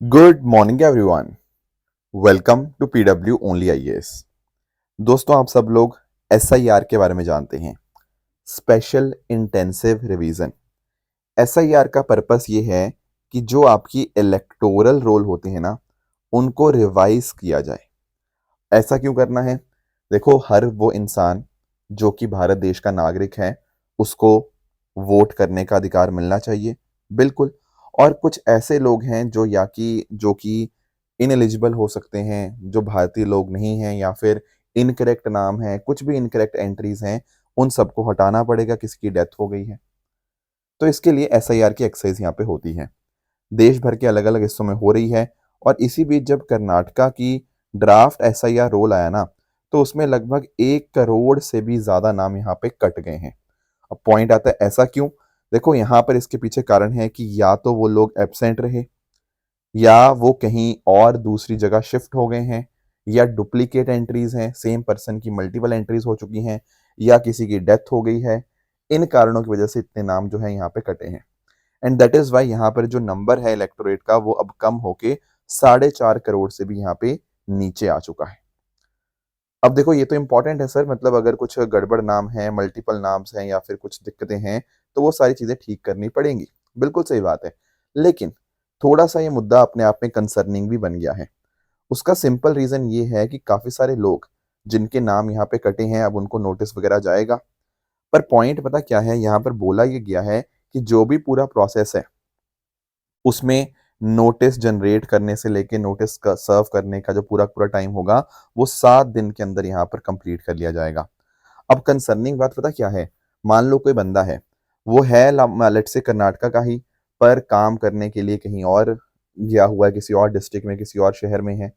Good morning everyone. Welcome to PW only IAS. दोस्तों, आप सब लोग एसआईआर के बारे में जानते हैं, स्पेशल इंटेंसिव रिवीजन। एसआईआर का पर्पस ये है कि जो आपकी इलेक्टोरल रोल होते हैं ना, उनको रिवाइज किया जाए। ऐसा क्यों करना है? देखो, हर वो इंसान जो कि भारत देश का नागरिक है, उसको वोट करने का अधिकार मिलना चाहिए, बिल्कुल। और कुछ ऐसे लोग हैं जो कि इनएलिजिबल हो सकते हैं, जो भारतीय लोग नहीं हैं, या फिर इनकरेक्ट नाम है, कुछ भी इनकरेक्ट एंट्रीज हैं, उन सबको हटाना पड़ेगा, किसी की डेथ हो गई है। तो इसके लिए एसआईआर की एक्सरसाइज यहाँ पे होती है, देश भर के अलग अलग हिस्सों में हो रही है। और इसी बीच जब कर्नाटका की ड्राफ्ट एसआईआर रोल आया ना, तो उसमें लगभग 1 करोड़ से भी ज्यादा नाम यहाँ पे कट गए हैं। अब पॉइंट आता है, ऐसा क्यों? देखो, यहाँ पर इसके पीछे कारण है कि या तो वो लोग एब्सेंट रहे, या वो कहीं और दूसरी जगह शिफ्ट हो गए हैं, या डुप्लीकेट एंट्रीज हैं, सेम पर्सन की मल्टीपल एंट्रीज हो चुकी हैं, या किसी की डेथ हो गई है। इन कारणों की वजह से इतने नाम जो है यहाँ पे कटे हैं। एंड दैट इज वाई यहाँ पर जो नंबर है इलेक्टोरेट का, वो अब कम होके 4.5 करोड़ से भी यहाँ पे नीचे आ चुका है। अब देखो, ये तो इंपॉर्टेंट है सर, मतलब अगर कुछ गड़बड़ नाम है, मल्टीपल नाम्स हैं, या फिर कुछ दिक्कतें हैं, तो वो सारी चीजें ठीक करनी पड़ेंगी। बिल्कुल सही बात है। लेकिन थोड़ा सा ये मुद्दा अपने आप में कंसर्निंग भी बन गया है। उसका सिंपल रीजन ये है कि काफी सारे लोग जिनके नाम यहाँ पे कटे हैं, अब उनको नोटिस वगैरह जाएगा। पर पॉइंट पता क्या है, यहाँ पर बोला ये गया है कि जो भी पूरा प्रोसेस है, उसमें नोटिस जनरेट करने से लेके नोटिस का सर्व करने का जो पूरा पूरा टाइम होगा, वो 7 दिन के अंदर यहाँ पर कंप्लीट कर लिया जाएगा। अब कंसर्निंग बात पता क्या है? मान लो कोई बंदा है, वो है लेट से कर्नाटका का ही, पर काम करने के लिए कहीं और गया हुआ है, किसी और डिस्ट्रिक्ट में, किसी और शहर में है,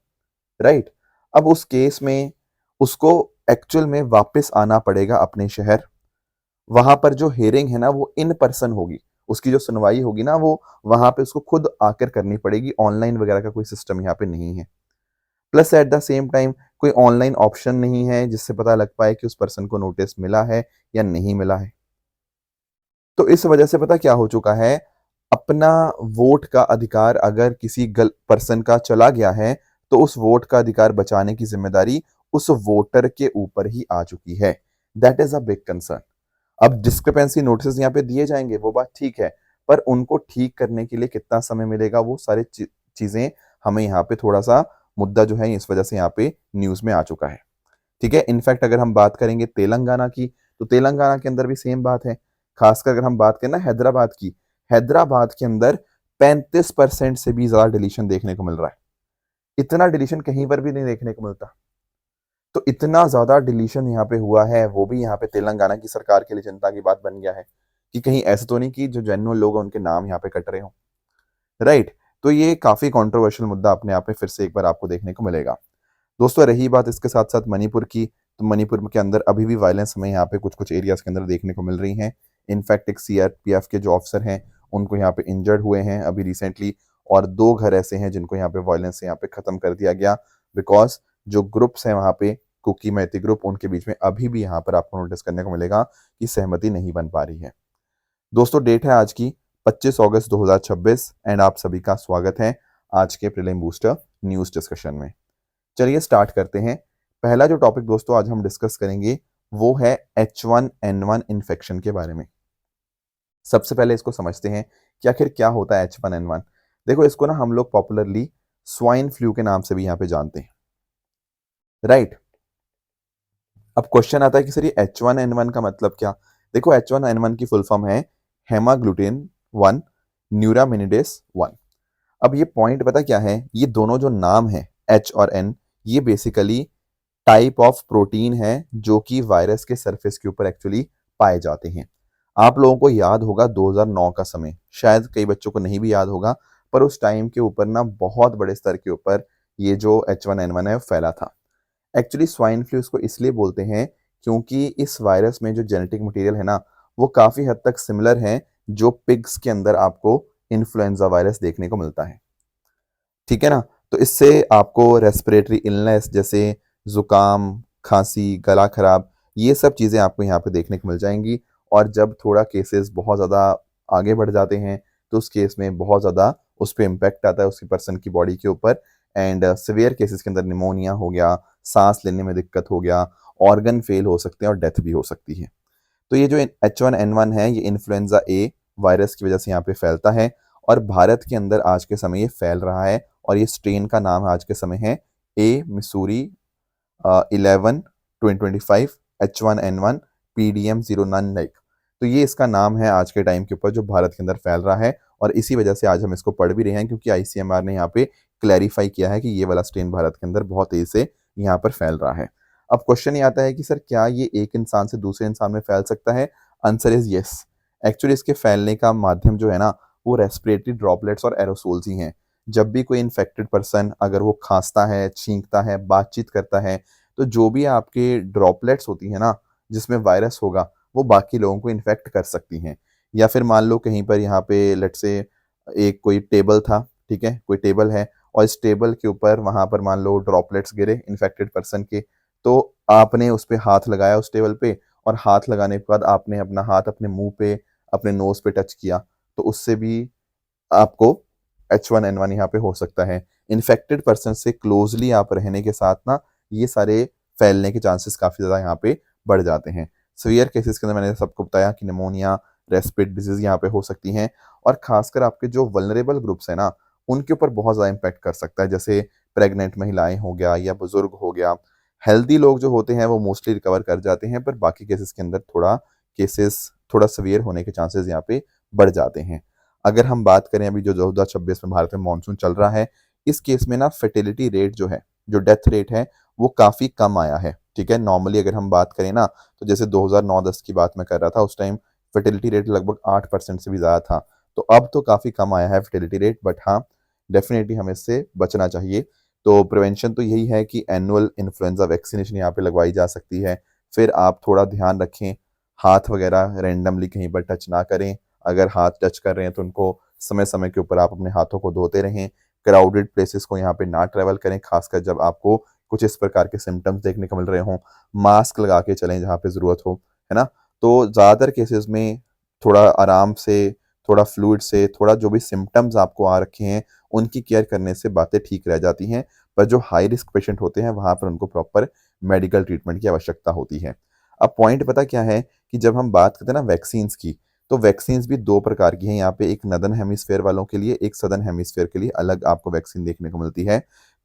राइट? अब उस केस में उसको एक्चुअल में वापस आना पड़ेगा अपने शहर। वहां पर जो हियरिंग है ना, वो इन पर्सन होगी। उसकी जो सुनवाई होगी ना, वो वहां पे उसको खुद आकर करनी पड़ेगी। ऑनलाइन वगैरह का कोई सिस्टम यहाँ पे नहीं है। Plus at the same time कोई ऑनलाइन ऑप्शन नहीं है जिससे पता लग पाए कि उस पर्सन को नोटिस मिला है या नहीं मिला है। तो इस वजह से पता क्या हो चुका है, अपना वोट का अधिकार अगर किसी पर्सन का चला गया है, तो उस वोट का अधिकार बचाने की जिम्मेदारी उस वोटर के ऊपर ही आ चुकी है। That is a big concern. अब डिस्क्रिपेंसी नोटिस यहाँ पे दिए जाएंगे, वो बात ठीक है, पर उनको ठीक करने के लिए कितना समय मिलेगा, वो सारी चीजें हमें यहाँ पे थोड़ा सा मुद्दा जो है इस वजह से यहाँ पे न्यूज में आ चुका है। ठीक है। इनफैक्ट अगर हम बात करेंगे तेलंगाना की, तो तेलंगाना के अंदर भी सेम बात है। खासकर अगर हम बात करें ना हैदराबाद की, हैदराबाद के अंदर 35% से भी ज्यादा डिलीशन देखने को मिल रहा है। इतना डिलीशन कहीं पर भी नहीं देखने को मिलता। तो इतना ज्यादा डिलीशन यहाँ पे हुआ है, वो भी यहाँ पे तेलंगाना की सरकार के लिए चिंता की बात बन गया है कि कहीं ऐसा तो नहीं कि जो जेन्युइन लोग हैं उनके नाम यहाँ पे कट रहे हो, राइट? तो ये काफी कंट्रोवर्शियल मुद्दा अपने आप में फिर से एक बार आपको देखने को मिलेगा। दोस्तों, रही बात इसके साथ साथ मणिपुर की, तो मणिपुर के अंदर अभी भी वायलेंस हमें यहाँ पे कुछ कुछ एरियाज के अंदर देखने को मिल रही है। इनफैक्ट एक सीआरपीएफ के जो ऑफिसर हैं, उनको यहाँ पे इंजर्ड हुए हैं अभी रिसेंटली। और 2 घर ऐसे हैं जिनको यहाँ पे वायलेंस से यहाँ पे खत्म कर दिया गया, बिकॉज जो ग्रुप्स हैं वहाँ पे, कुकी मैती ग्रुप, उनके बीच में अभी भी यहाँ पर आपको नोटिस करने को मिलेगा कि सहमति नहीं बन पा रही है। दोस्तों, डेट है आज की 25 अगस्त 2026 एंड आप सभी का स्वागत है आज के प्रीलिम बूस्टर न्यूज डिस्कशन में। चलिए स्टार्ट करते हैं। पहला जो टॉपिक दोस्तों आज हम डिस्कस करेंगे, वो है H1N1 इन्फेक्शन के बारे में। सबसे पहले इसको समझते हैं कि आखिर क्या होता है H1N1। देखो, इसको ना हम लोग पॉपुलरली स्वाइन फ्लू के नाम से भी यहाँ पे जानते हैं, राइट? अब क्वेश्चन आता है कि सर ये H1N1 का मतलब क्या? देखो, H1N1 की फुल फॉर्म है हेमाग्लूटिन 1 न्यूरामिनिडेस 1। अब ये पॉइंट पता क्या है, ये दोनों जो नाम है H और N, ये बेसिकली टाइप ऑफ प्रोटीन है जो कि वायरस के सरफेस के ऊपर एक्चुअली पाए जाते हैं। आप लोगों को याद होगा 2009 का समय, शायद कई बच्चों को नहीं भी याद होगा, पर उस टाइम के ऊपर ना बहुत बड़े स्तर के ऊपर ये जो H1N1 है वो फैला था। एक्चुअली स्वाइन फ्लू इसको इसलिए बोलते हैं क्योंकि इस वायरस में जो जेनेटिक मटेरियल है ना, वो काफी हद तक सिमिलर है जो पिग्स के अंदर आपको इन्फ्लुएंजा वायरस देखने को मिलता है। ठीक है ना? तो इससे आपको रेस्पिरेटरी इलनेस जैसे जुकाम, खांसी, गला खराब, ये सब चीज़ें आपको यहाँ पे देखने को मिल जाएंगी। और जब थोड़ा केसेस बहुत ज़्यादा आगे बढ़ जाते हैं, तो उस केस में बहुत ज़्यादा उस पर इम्पैक्ट आता है उसकी पर्सन की बॉडी के ऊपर। एंड सिवियर केसेस के अंदर निमोनिया हो गया, सांस लेने में दिक्कत हो गया, ऑर्गन फेल हो सकते हैं और डेथ भी हो सकती है। तो ये जो H1N1 है ये इन्फ्लुएंजा ए वायरस की वजह से यहाँ पे फैलता है और भारत के अंदर आज के समय ये फैल रहा है और ये स्ट्रेन का नाम आज के समय है ए मिसूरी 11-2025 H1N1 PDM09 लाइक। तो ये इसका नाम है आज के टाइम के ऊपर जो भारत के अंदर फैल रहा है और इसी वजह से आज हम इसको पढ़ भी रहे हैं क्योंकि ICMR ने यहाँ पे क्लैरिफाई किया है कि ये वाला स्ट्रेन भारत के अंदर बहुत तेजी से यहाँ पर फैल रहा है। अब क्वेश्चन ये आता है कि सर क्या ये एक इंसान से दूसरे इंसान में फैल सकता है? Answer is yes. एक्चुअली इसके फैलने का माध्यम जो है ना वो रेस्पिरेटरी ड्रॉपलेट्स और एरोसोल्स ही हैं। जब भी कोई इन्फेक्टेड पर्सन अगर वो खांसता है, छींकता है, बातचीत करता है, तो जो भी आपके ड्रॉपलेट्स होती है ना जिसमें वायरस होगा वो बाकी लोगों को इन्फेक्ट कर सकती हैं। या फिर मान लो कहीं पर यहाँ पे लेट्स से एक कोई टेबल था, ठीक है, कोई टेबल है और इस टेबल के ऊपर वहां पर मान लो ड्रॉपलेट्स गिरे इन्फेक्टेड पर्सन के, तो आपने उस पर हाथ लगाया उस टेबल पे और हाथ लगाने के बाद आपने अपना हाथ अपने मुंह पे, अपने नोज पे टच किया, तो उससे भी आपको H1N1 यहाँ पे हो सकता है। इन्फेक्टेड पर्सन से क्लोजली आप रहने के साथ ना ये सारे फैलने के चांसेस काफ़ी ज़्यादा यहाँ पे बढ़ जाते हैं। सीवियर केसेस के अंदर मैंने सबको बताया कि निमोनिया, रेस्पिरेटरी डिजीज यहाँ पे हो सकती हैं और खासकर आपके जो वल्नरेबल ग्रुप्स हैं ना उनके ऊपर बहुत ज़्यादा इम्पैक्ट कर सकता है, जैसे प्रेग्नेंट महिलाएं हो गया या बुजुर्ग हो गया। हेल्दी लोग जो होते हैं वो मोस्टली रिकवर कर जाते हैं, पर बाकी केसेस के अंदर थोड़ा सीवियर होने के चांसेस यहाँ पे बढ़ जाते हैं। अगर हम बात करें अभी जो 2026 में भारत में मानसून चल रहा है, इस केस में ना फर्टिलिटी रेट जो है, जो डेथ रेट है वो काफ़ी कम आया है, ठीक है। नॉर्मली अगर हम बात करें ना तो जैसे 2009-10 की बात मैं कर रहा था, उस टाइम फर्टिलिटी रेट लगभग 8% से भी ज़्यादा था। तो अब तो काफ़ी कम आया है फर्टिलिटी रेट, बट हाँ डेफिनेटली हमें इससे बचना चाहिए। तो प्रिवेंशन तो यही है कि एनुअल इन्फ्लुएंजा वैक्सीनेशन यहाँ पे लगवाई जा सकती है। फिर आप थोड़ा ध्यान रखें, हाथ वगैरह रैंडमली कहीं पर टच ना करें। अगर हाथ टच कर रहे हैं तो उनको समय समय के ऊपर आप अपने हाथों को धोते रहें। क्राउडेड प्लेसेस को यहाँ पे ना ट्रैवल करें, खासकर जब आपको कुछ इस प्रकार के सिम्टम्स देखने को मिल रहे हों। मास्क लगा के चलें जहाँ पे ज़रूरत हो, है ना। तो ज़्यादातर केसेस में थोड़ा आराम से, थोड़ा फ्लूइड से, थोड़ा जो भी सिम्टम्स आपको आ रखे हैं उनकी केयर करने से बातें ठीक रह जाती हैं। पर जो हाई रिस्क पेशेंट होते हैं वहाँ पर उनको प्रॉपर मेडिकल ट्रीटमेंट की आवश्यकता होती है। अब पॉइंट पता क्या है कि जब हम बात करते हैं ना वैक्सीन्स की, तो वैक्सीन्स भी दो प्रकार की हैं यहाँ पे, एक नदन हेमिस्फेयर वालों के लिए, एक सदर्न हेमिस्फेयर के लिए अलग आपको वैक्सीन देखने को मिलती है।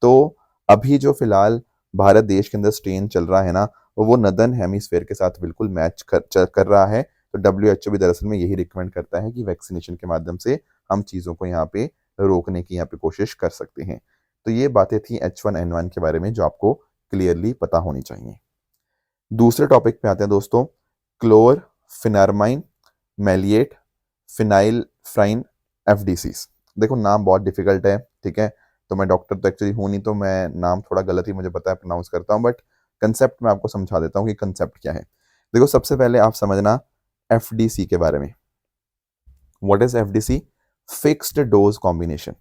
तो अभी जो फिलहाल भारत देश के अंदर स्ट्रेन चल रहा है ना वो नदन हेमिस्फेयर के साथ बिल्कुल मैच कर रहा है। तो WHO भी दरअसल में यही रिकमेंड करता है कि वैक्सीनेशन के माध्यम से हम चीज़ों को यहाँ पे रोकने की यहाँ पे कोशिश कर सकते हैं। तो ये बातें थी H1N1 के बारे में जो आपको क्लियरली पता होनी चाहिए। दूसरे टॉपिक पे आते हैं दोस्तों, क्लोरफेनारमाइन मैलिएट फिनाइलफ्राइन FDCs। देखो नाम बहुत डिफिकल्ट है, ठीक है, तो मैं डॉक्टर तो एक्चुअली हूँ नहीं, तो मैं नाम थोड़ा गलत ही मुझे पता है प्रोनाउंस करता हूँ, बट कंसेप्ट मैं आपको समझा देता हूँ कि कंसेप्ट क्या है। देखो सबसे पहले आप समझना FDC के बारे में। What is FDC? Fixed dose combination.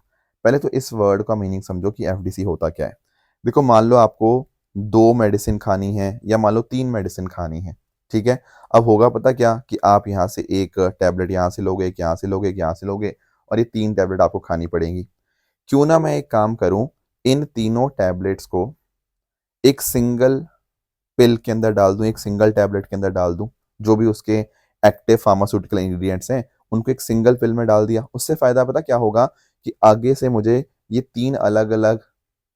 पहले तो इस वर्ड का मीनिंग समझो कि FDC होता क्या है। देखो मान लो आपको 2 मेडिसिन खानी है या मान लो 3 मेडिसिन खानी है, ठीक है। अब होगा पता क्या कि आप यहाँ से एक टैबलेट यहाँ से लोगे, एक यहाँ से लोगे, एक यहाँ से लोगे और ये 3 टैबलेट आपको खानी पड़ेंगी। क्यों ना मैं एक काम करूं, इन तीनों टैबलेट्स को एक सिंगल पिल के अंदर डाल दूं, एक सिंगल टैबलेट के अंदर डाल दूं। जो भी उसके एक्टिव फार्मास्यूटिकल इंग्रेडिएंट्स हैं उनको एक सिंगल पिल में डाल दिया। उससे फ़ायदा पता क्या होगा कि आगे से मुझे ये 3 अलग-अलग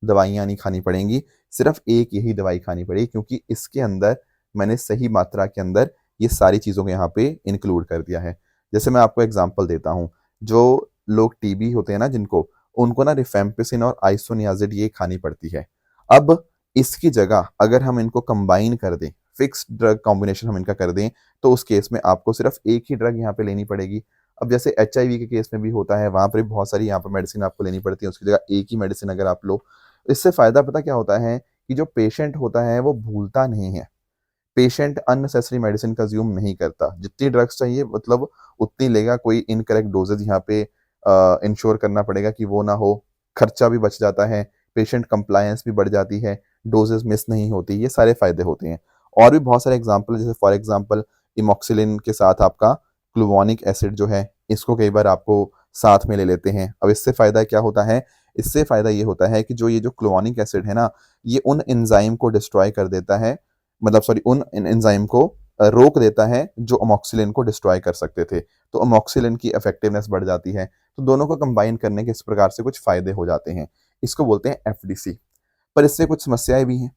दवाइयाँ नहीं खानी पड़ेंगी, सिर्फ एक यही दवाई खानी पड़ेगी, क्योंकि इसके अंदर मैंने सही मात्रा के अंदर ये सारी चीज़ों को यहाँ पे इंक्लूड कर दिया है। जैसे मैं आपको एग्जांपल देता हूँ, जो लोग टीबी होते हैं ना जिनको, उनको ना रिफेम्पिसिन और आइसोनियाज़िड ये खानी पड़ती है। अब इसकी जगह अगर हम इनको कंबाइन कर दें, फिक्स्ड ड्रग कॉम्बिनेशन हम इनका कर दें, तो उस केस में आपको सिर्फ एक ही ड्रग यहाँ पे लेनी पड़ेगी। अब जैसे HIV के केस में भी होता है, वहाँ पर भी बहुत सारी यहाँ पर मेडिसिन आपको लेनी पड़ती है, उसकी जगह एक ही मेडिसिन अगर आप लो, इससे फ़ायदा पता क्या होता है कि जो पेशेंट होता है वो भूलता नहीं है। पेशेंट अननेसेसरी मेडिसिन कंज्यूम नहीं करता, जितनी ड्रग्स चाहिए मतलब उतनी लेगा। कोई इनकरेक्ट डोजेज यहाँ पे इंश्योर करना पड़ेगा कि वो ना हो, खर्चा भी बच जाता है, पेशेंट कंप्लायंस भी बढ़ जाती है, डोजेस मिस नहीं होती, ये सारे फायदे होते हैं। और भी बहुत सारे एग्जाम्पल, जैसे फॉर एग्जाम्पल इमोक्सिलिन के साथ आपका क्लुवोनिक एसिड जो है, इसको कई बार आपको साथ में ले लेते हैं। अब इससे फ़ायदा क्या होता है, इससे फ़ायदा ये होता है कि जो ये जो क्लोनिक एसिड है ना, ये उन एंजाइम को डिस्ट्रॉय कर देता है, मतलब सॉरी उन एंजाइम को रोक देता है जो अमोक्सिलिन को डिस्ट्रॉय कर सकते थे। तो अमोक्सिलिन की इफेक्टिवनेस बढ़ जाती है। तो दोनों को कंबाइन करने के इस प्रकार से कुछ फ़ायदे हो जाते हैं। इसको बोलते हैं एफडीसी। पर इससे कुछ समस्याएँ भी हैं।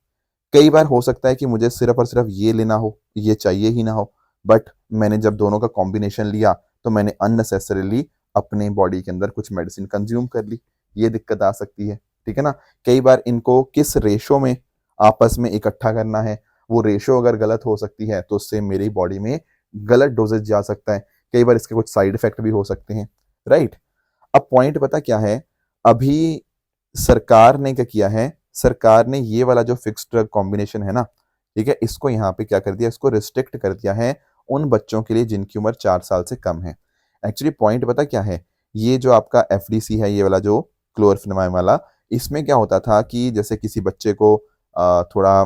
कई बार हो सकता है कि मुझे सिर्फ़ और सिर्फ़ ये लेना हो, ये चाहिए ही ना हो, बट मैंने जब दोनों का कॉम्बिनेशन लिया, तो मैंने अननेसेसरीली अपने बॉडी के अंदर कुछ मेडिसिन कंज़्यूम कर ली। ये दिक्कत आ सकती है, ठीक है ना? कई बार इनको किस रेशो में आपस में इकट्ठा करना है, वो रेशो अगर गलत हो सकती है, तो उससे मेरी बॉडी में गलत डोज़ेज़ जा सकता है। कई बार इसके कुछ साइड इफ़ेक्ट भी हो सकते हैं, राइट? अब पॉइंट पता क्या है? अभी सरकार ने क्या किया है, सरकार ने ये वाला जो फिक्स्ड ड्रग कॉम्बिनेशन है ना, ठीक है? इसको यहाँ पे क्या कर दिया, इसको रिस्ट्रिक्ट कर दिया है उन बच्चों के लिए जिनकी उम्र 4 साल से कम है। एक्चुअली पॉइंट पता क्या है? ये जो आपका एफडीसी है, ये वाला जो क्लोरफेनेमाइन वाला, इसमें क्या होता था कि जैसे किसी बच्चे को थोड़ा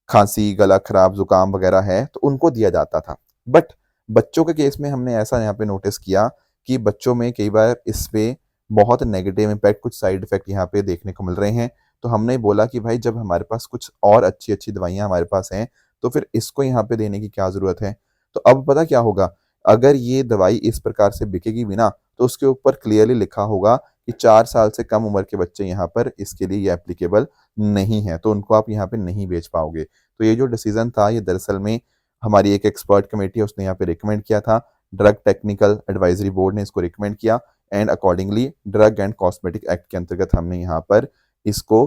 खाँसी, गला खराब, ज़ुकाम वगैरह है, तो उनको दिया जाता था। बट बच्चों के केस में हमने ऐसा यहाँ पे नोटिस किया कि बच्चों में कई बार इस पे बहुत नेगेटिव इम्पैक्ट, कुछ साइड इफ़ेक्ट यहाँ पे देखने को मिल रहे हैं। तो हमने बोला कि भाई जब हमारे पास कुछ और अच्छी-अच्छी दवाइयाँ हमारे पास हैं, तो फिर इसको यहाँ पे देने की क्या ज़रूरत है? तो अब पता क्या होगा? अगर ये दवाई इस प्रकार से बिकेगी भी ना, तो उसके ऊपर क्लियरली लिखा होगा कि 4 साल से कम उम्र के बच्चे यहाँ पर इसके लिए ये एप्लीकेबल नहीं है, तो उनको आप यहाँ पे नहीं बेच पाओगे। तो ये जो डिसीजन था, ये दरअसल में हमारी एक एक्सपर्ट कमेटी है, उसने यहाँ पे रिकमेंड किया था। ड्रग टेक्निकल एडवाइजरी बोर्ड ने इसको रिकमेंड किया and accordingly drug and cosmetic act के अंतर्गत हमने यहाँ पर इसको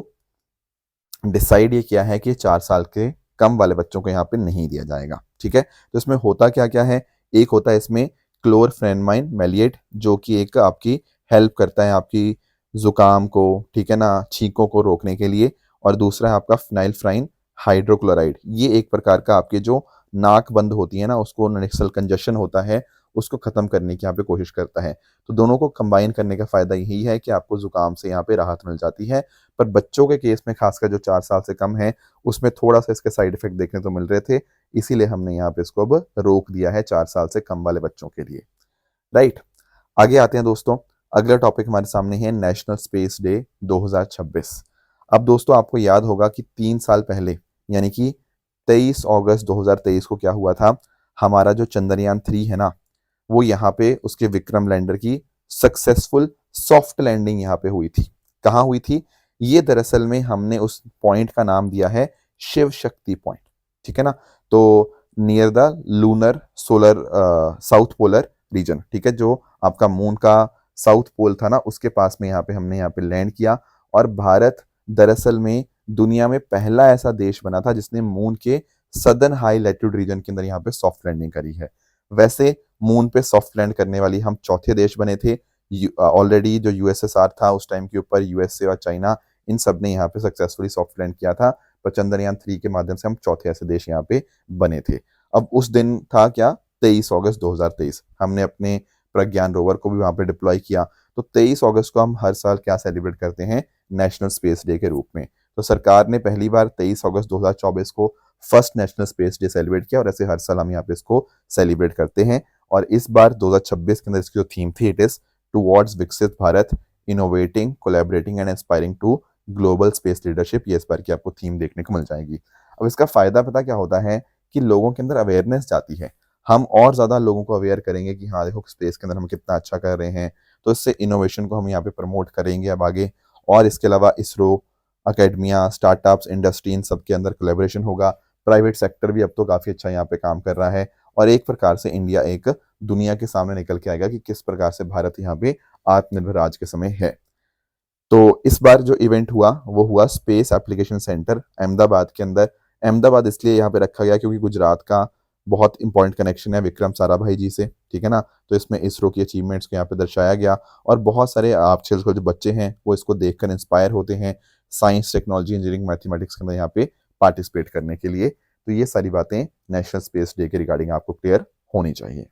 डिसाइड ये किया है कि 4 साल के कम वाले बच्चों को यहाँ पे नहीं दिया जाएगा, ठीक है? तो इसमें होता क्या-क्या है? एक होता है इसमें क्लोरफेनेमाइन मैलिएट, जो कि एक आपकी हेल्प करता है आपकी ज़ुकाम को, ठीक है ना? छींकों को रोकने के लिए, और दूसरा है आपका फेनाइलफ्राइन हाइड्रोक्लोराइड। ये एक प्रकार का आपके जो नाक बंद होती है ना, उसको नेसल कंजेशन होता है, उसको ख़त्म करने की यहाँ पे कोशिश करता है। तो दोनों को कंबाइन करने का फ़ायदा यही है कि आपको ज़ुकाम से यहाँ पे राहत मिल जाती है। पर बच्चों के केस में खासकर जो 4 साल से कम है, उसमें थोड़ा-सा इसके साइड इफ़ेक्ट देखने को मिल रहे थे, इसीलिए हमने यहाँ पे इसको अब रोक दिया है 4 साल से कम वाले बच्चों के लिए, राइट? आगे आते हैं दोस्तों, अगला टॉपिक हमारे सामने है नेशनल स्पेस डे 2026। अब दोस्तों आपको याद होगा कि 3 साल पहले, यानी कि 23 अगस्त 2023 को क्या हुआ था, हमारा जो चंद्रयान 3 है ना, वो यहाँ पे उसके विक्रम लैंडर की सक्सेसफुल सॉफ्ट लैंडिंग यहाँ पे हुई थी। कहाँ हुई थी? ये दरअसल में हमने उस पॉइंट का नाम दिया है शिव शक्ति पॉइंट, ठीक है ना? तो near the lunar solar south polar region, ठीक है? जो आपका मून का साउथ पोल था ना, उसके पास में यहाँ पे हमने यहाँ पे लैंड किया, और भारत दरअसल में दुनिया में पहला ऐसा देश बना था जिसने मून के सदर्न हाई लैटिट्यूड रीजन के अंदर यहाँ पे सॉफ्ट लैंडिंग करी है। वैसे मून पे सॉफ्ट लैंड करने वाली हम चौथे देश बने थे। ऑलरेडी जो यूएसएसआर था उस टाइम के ऊपर, यूएसए और चाइना, इन सब ने यहाँ पे सक्सेसफुली सॉफ्ट लैंड किया था, पर चंद्रयान 3 के माध्यम से हम चौथे ऐसे देश यहाँ पे बने थे। अब उस दिन था क्या, 23 अगस्त 2023, हमने अपने प्रज्ञान रोवर को भी वहाँ पे डिप्लॉय किया। तो 23 अगस्त को हम हर साल क्या सेलिब्रेट करते हैं, नेशनल स्पेस डे के रूप में। तो सरकार ने पहली बार 23 अगस्त 2024 को first national space day celebrate किया, और ऐसे हर साल हम यहाँ पे इसको सेलिब्रेट करते हैं। और इस बार 2026 के अंदर इसकी जो थीम थी, इट इज टुवर्ड्स विकसित Bharat, innovating, collaborating and inspiring to global space leadership, ये इस बार की आपको थीम देखने को मिल जाएगी। अब इसका फायदा पता क्या होता है, कि लोगों के अंदर अवेयरनेस जाती है। हम और ज़्यादा लोगों को अवेयर करेंगे कि हाँ देखो स्पेस के अंदर हम कितना अच्छा कर रहे हैं, तो इससे इनोवेशन को हम यहाँ पे प्रमोट करेंगे अब आगे। और इसके अलावा इसरो, अकेडमिया, स्टार्टअप्स, इंडस्ट्री, इन सब के अंदर कोलैबोरेशन होगा। प्राइवेट सेक्टर भी अब तो काफ़ी अच्छा यहाँ पे काम कर रहा है, और एक प्रकार से इंडिया एक दुनिया के सामने निकल के आएगा कि किस प्रकार से भारत यहाँ पे आत्मनिर्भर आज के समय है। तो इस बार जो इवेंट हुआ वो हुआ स्पेस एप्लीकेशन सेंटर अहमदाबाद के अंदर। अहमदाबाद इसलिए यहाँ पे रखा गया क्योंकि गुजरात का बहुत इंपॉर्टेंट कनेक्शन है विक्रम साराभाई जी से, ठीक है ना? तो इसमें इसरो की अचीवमेंट्स को यहाँ पे दर्शाया गया, और बहुत सारे आजकल के जो बच्चे हैं वो इसको देखकर इंस्पायर होते हैं साइंस, टेक्नोलॉजी, इंजीनियरिंग, मैथमेटिक्स के अंदर यहाँ पे पार्टिसिपेट करने के लिए। तो ये सारी बातें नेशनल स्पेस डे के रिगार्डिंग आपको क्लियर होनी चाहिए।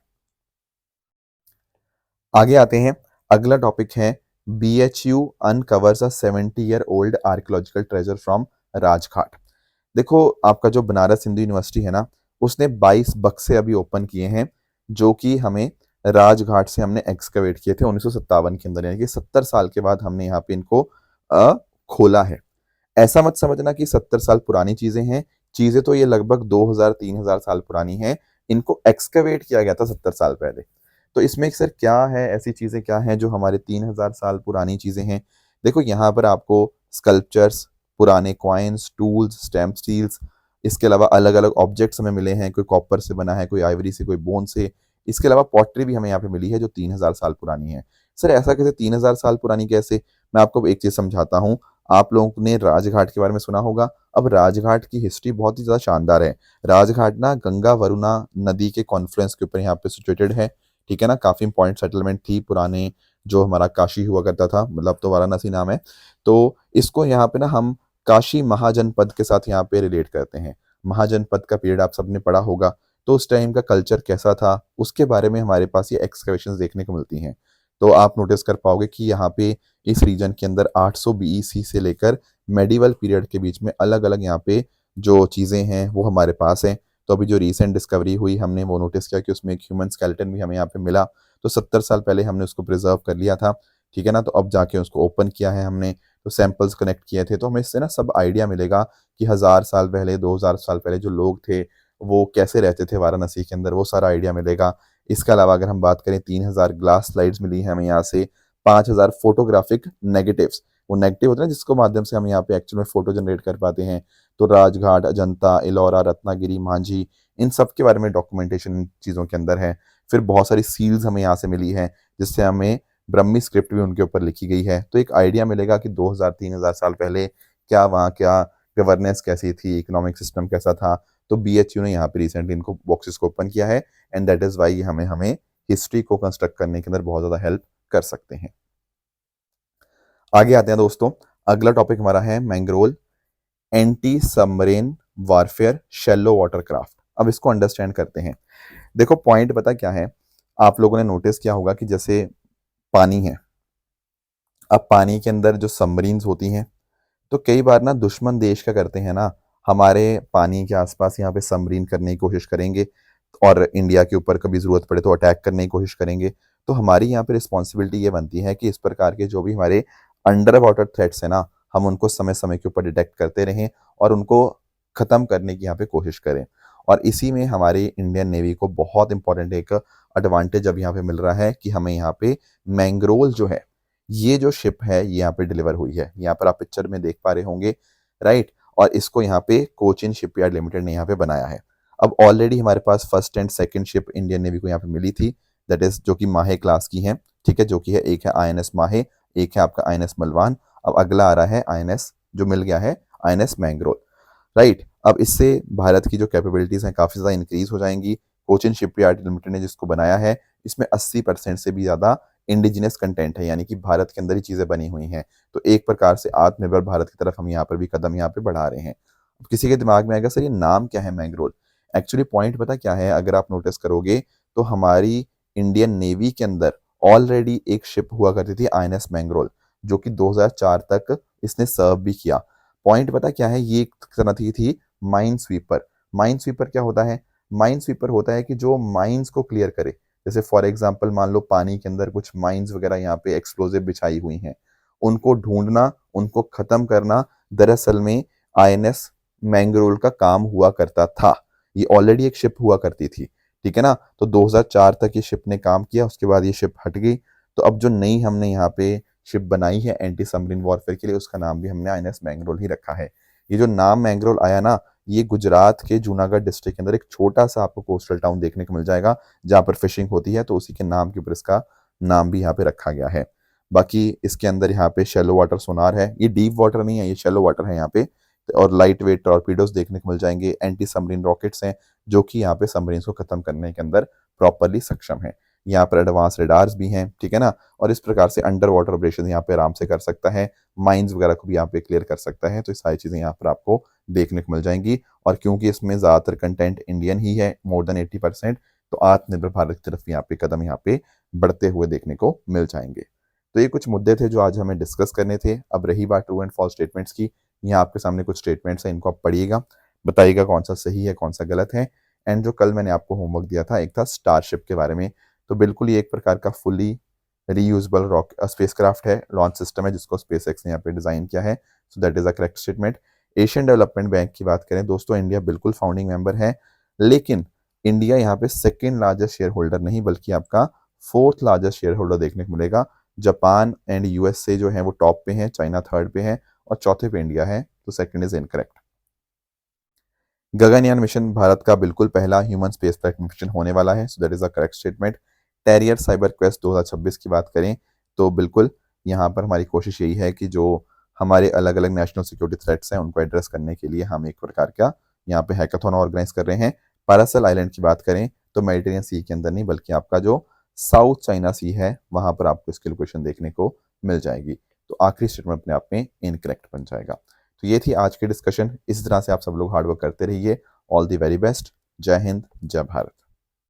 आगे आते हैं, अगला टॉपिक है BHU uncovers a 70 year old archaeological treasure from Rajghat. देखो आपका जो बनारस हिंदू यूनिवर्सिटी है ना, उसने 22 बक्से अभी ओपन किए हैं, जो कि हमें राजघाट से हमने एक्सकवेट किए थे 1957 के अंदर, यानी कि 70 साल के बाद हमने यहाँ पे इनको खोला है। ऐसा मत समझना कि 70 साल पुरानी चीजें हैं, चीजें तो ये लगभग 2000-3000 साल पुरानी हैं। इनको एक्सकवेट किया गया था 70 साल पहले। तो इसमें सर क्या है, ऐसी चीजें क्या हैं जो हमारे 3000 साल पुरानी चीजें हैं? देखो यहाँ पर आपको स्कल्पचर्स, पुराने कॉइन्स, टूल्स, स्टैम्प स्टील्स, इसके अलावा अलग अलग ऑब्जेक्ट्स हमें मिले हैं। कोई कॉपर से बना है, कोई आइवरी से, कोई बोन से। इसके अलावा पॉटरी भी हमें यहाँ पे मिली है जो 3000 साल पुरानी है। सर ऐसा कैसे 3000 साल पुरानी कैसे? मैं आपको एक चीज समझाता हूँ। आप लोगों ने राजघाट के बारे में सुना होगा। अब राजघाट की हिस्ट्री बहुत ही ज्यादा शानदार है। राजघाट ना गंगा वरुणा नदी के कॉन्फ्लुएंस के ऊपर यहाँ पे सिचुएटेड है। ठीक है ना, काफी इंपॉर्टेंट सेटलमेंट थी पुराने, जो हमारा काशी हुआ करता था, मतलब तो वाराणसी नाम है। तो इसको यहाँ पे ना हम काशी महाजनपद के साथ यहाँ पे रिलेट करते हैं। महाजनपद का पीरियड आप सबने पढ़ा होगा। तो उस टाइम का कल्चर कैसा था, उसके बारे में हमारे पास ये एक्सकवेशंस देखने को मिलती हैं। तो आप नोटिस कर पाओगे कि यहाँ पे इस रीजन के अंदर 800 बीईसी से लेकर मेडिवल पीरियड के बीच में अलग अलग यहाँ पे जो चीज़ें हैं वो हमारे पास हैं। तो अभी जो रिसेंट डिस्कवरी हुई, हमने वो नोटिस किया कि उसमें एक ह्यूमन स्केलेटन भी हमें यहाँ पे मिला। तो 70 साल पहले हमने उसको प्रिजर्व कर लिया था। ठीक है ना, तो अब जाके उसको ओपन किया है हमने, तो सैंपल्स कनेक्ट किए थे। तो हमें इससे ना सब आइडिया मिलेगा कि 1000 साल पहले, 2000 साल पहले जो लोग थे वो कैसे रहते थे वाराणसी के अंदर, वो सारा आइडिया मिलेगा। इसके अलावा अगर हम बात करें, 3000 ग्लास स्लाइड्स मिली हैं हमें यहाँ से, 5000 फोटोग्राफिक नेगेटिव्स, वो नेगेटिव होते हैं जिसको माध्यम से हम यहाँ पे एक्चुअल में फोटो जनरेट कर पाते हैं। तो राजघाट, अजंता, एलोरा, रत्नागिरी, मांझी, इन सब के बारे में डॉक्यूमेंटेशन चीज़ों के अंदर है। फिर बहुत सारी सील्स हमें यहाँ से मिली हैं, जिससे हमें ब्रह्मी स्क्रिप्ट भी उनके ऊपर लिखी गई है। तो एक आइडिया मिलेगा कि 2000-3000 साल पहले क्या वहाँ क्या गवर्नेंस कैसी थी, इकोनॉमिक सिस्टम कैसा था। तो बीएचयू ने यहाँ पे रिसेंटली इनको बॉक्सेस को ओपन किया है, एंड दैट इज वाई हमें हमें हिस्ट्री को कंस्ट्रक्ट करने के अंदर बहुत ज़्यादा हेल्प कर सकते हैं। आगे आते हैं दोस्तों। अगला टॉपिक हमारा है Mangrol anti submarine warfare shallow watercraft. अब इसको अंडरस्टैंड करते हैं। देखो पॉइंट पता क्या है, आप लोगों ने नोटिस किया होगा कि जैसे पानी है, अब पानी के अंदर जो सबमरीन्स होती हैं, तो कई बार ना दुश्मन देश क्या करते हैं ना, हमारे पानी के आसपास यहाँ पे सबमरीन करने की कोशिश करेंगे, और इंडिया के ऊपर कभी ज़रूरत पड़े तो अटैक करने की कोशिश करेंगे। तो हमारी यहाँ पे रिस्पॉन्सिबिलिटी ये बनती है कि इस प्रकार के जो भी हमारे अंडर वाटर थ्रेट्स हैं ना, हम उनको समय समय के ऊपर डिटेक्ट करते रहें और उनको ख़त्म करने की यहाँ पे कोशिश करें। और इसी में हमारी इंडियन नेवी को बहुत इंपॉर्टेंट एक एडवांटेज अब यहाँ पे मिल रहा है कि हमें यहाँ पे मैंग्रोल जो है, ये जो शिप है ये यहाँ पे डिलीवर हुई है। यहाँ पर आप पिक्चर में देख पा रहे होंगे, राइट। और इसको यहाँ पे कोचिन शिपयार्ड लिमिटेड ने यहाँ पे बनाया है। अब ऑलरेडी हमारे पास first and second ship Indian navy को यहाँ पे मिली थी, दैट इज जो कि माहे क्लास की है। ठीक है, जो कि है, एक है आईएनएस माहे, एक है आपका आईएनएस मलवान। अब अगला आ रहा है आईएनएस जो मिल गया है, आईएनएस मैंग्रोल, राइट। अब इससे भारत की जो कैपेबिलिटीज हैं काफी ज्यादा इंक्रीज हो जाएंगी। कोचिन शिपयार्ड लिमिटेड ने जिसको बनाया है, इसमें 80% से भी ज्यादा इंडिजिनस कंटेंट है, यानी कि भारत के अंदर ही चीजें बनी हुई हैं। तो एक प्रकार से आत्मनिर्भर भारत की तरफ हम यहाँ पर भी कदम यहाँ पे बढ़ा रहे हैं। अब किसी के दिमाग में आएगा सर ये नाम क्या है मैंग्रोल? एक्चुअली पॉइंट पता क्या है, अगर आप नोटिस करोगे तो हमारी इंडियन नेवी के अंदर ऑलरेडी एक शिप हुआ करती थी आईएनएस मैंग्रोल, जो कि 2004 तक इसने सर्व भी किया। पॉइंट पता क्या है, ये एक तरह की थी माइन स्वीपर। माइन स्वीपर क्या होता है? माइन स्वीपर होता है कि जो माइंस को क्लियर करे। जैसे फॉर एग्जांपल मान लो पानी के अंदर कुछ माइंस वगैरह यहाँ पे एक्सप्लोजिव बिछाई हुई हैं, उनको ढूंढना, उनको खत्म करना, दरअसल में आईएनएस मैंग्रोल का काम हुआ करता था। ये ऑलरेडी एक शिप हुआ करती थी, ठीक है ना। तो 2004 तक ये शिप ने काम किया, उसके बाद ये शिप हट गई। तो अब जो नई हमने यहाँ पे शिप बनाई है एंटी सबमरीन वॉरफेयर के लिए, उसका नाम भी हमने आईएनएस मैंग्रोल ही रखा है। ये जो नाम मैंग्रोल आया ना, ये गुजरात के जूनागढ़ डिस्ट्रिक्ट के अंदर एक छोटा सा आपको कोस्टल टाउन देखने को मिल जाएगा, जहाँ पर फिशिंग होती है। तो उसी के नाम के ऊपर इसका नाम भी यहाँ पे रखा गया है। बाकी इसके अंदर यहाँ पे शेलो वाटर सोनार है, ये डीप वाटर नहीं है, ये शेलो वाटर है यहाँ पे। और लाइट वेट टॉर्पीडोज देखने को मिल जाएंगे, एंटी सबमरीन रॉकेट्स हैं जो कि यहाँ पे सबमरीन को खत्म करने के अंदर प्रॉपरली सक्षम है। यहाँ पर एडवांस रेडार्स भी हैं, ठीक है ना। और इस प्रकार से अंडर वाटर ऑपरेशन यहाँ पे आराम से कर सकता है, माइंस वगैरह को भी यहाँ पे क्लियर कर सकता है। तो ये सारी चीज़ें यहाँ पर आपको देखने को मिल जाएंगी। और क्योंकि इसमें ज़्यादातर कंटेंट इंडियन ही है, मोर देन 80%, तो आत्मनिर्भर भारत की तरफ यहाँ पे कदम यहाँ पे बढ़ते हुए देखने को मिल जाएंगे। तो ये कुछ मुद्दे थे जो आज हमें डिस्कस करने थे। अब रही बात ट्रू एंड फॉल्स स्टेटमेंट्स की, यहाँ आपके सामने कुछ स्टेटमेंट्स हैं, इनको आप पढ़िएगा, बताइएगा कौन सा सही है कौन सा गलत है। एंड जो कल मैंने आपको होमवर्क दिया था, एक था स्टारशिप के बारे में, तो बिल्कुल ये एक प्रकार का फुली रीयूजेबल रॉक स्पेसक्राफ्ट है, लॉन्च सिस्टम है जिसको स्पेस एक्स ने यहाँ पे डिज़ाइन किया है। So that is a correct statement. Asian development bank की बात करें दोस्तों, इंडिया बिल्कुल फाउंडिंग मेंबर है, लेकिन इंडिया यहाँ पे सेकेंड लार्जेस्ट शेयर होल्डर नहीं बल्कि आपका फोर्थ लार्जेस्ट शेयर होल्डर देखने को मिलेगा। जापान एंड यूएसए जो है वो टॉप पे हैं, चाइना थर्ड पे है और चौथे पे इंडिया है, तो second is incorrect. Gaganyaan mission Bharat का बिल्कुल पहला ह्यूमन स्पेस फ्लाइट मिशन होने वाला है, so that is a correct statement. Terrier cyber quest 2026 की बात करें तो बिल्कुल यहाँ पर हमारी कोशिश यही है कि जो हमारे अलग अलग नेशनल सिक्योरिटी थ्रेट्स हैं उनको एड्रेस करने के लिए हम एक प्रकार का यहाँ पे हैकाथॉन ऑर्गेनाइज कर रहे हैं। पैरासल आइलैंड की बात करें तो मेडिटेरियन सी के अंदर नहीं बल्कि आपका जो साउथ चाइना सी है वहां पर आपको इसकी लोकेशन देखने को मिल जाएगी, तो आखिरी स्टेटमेंट अपने आप में इनकरेक्ट बन जाएगा। तो ये थी आज की डिस्कशन। इस तरह से आप सब लोग हार्डवर्क करते रहिए। All the very best. जय हिंद, जय भारत।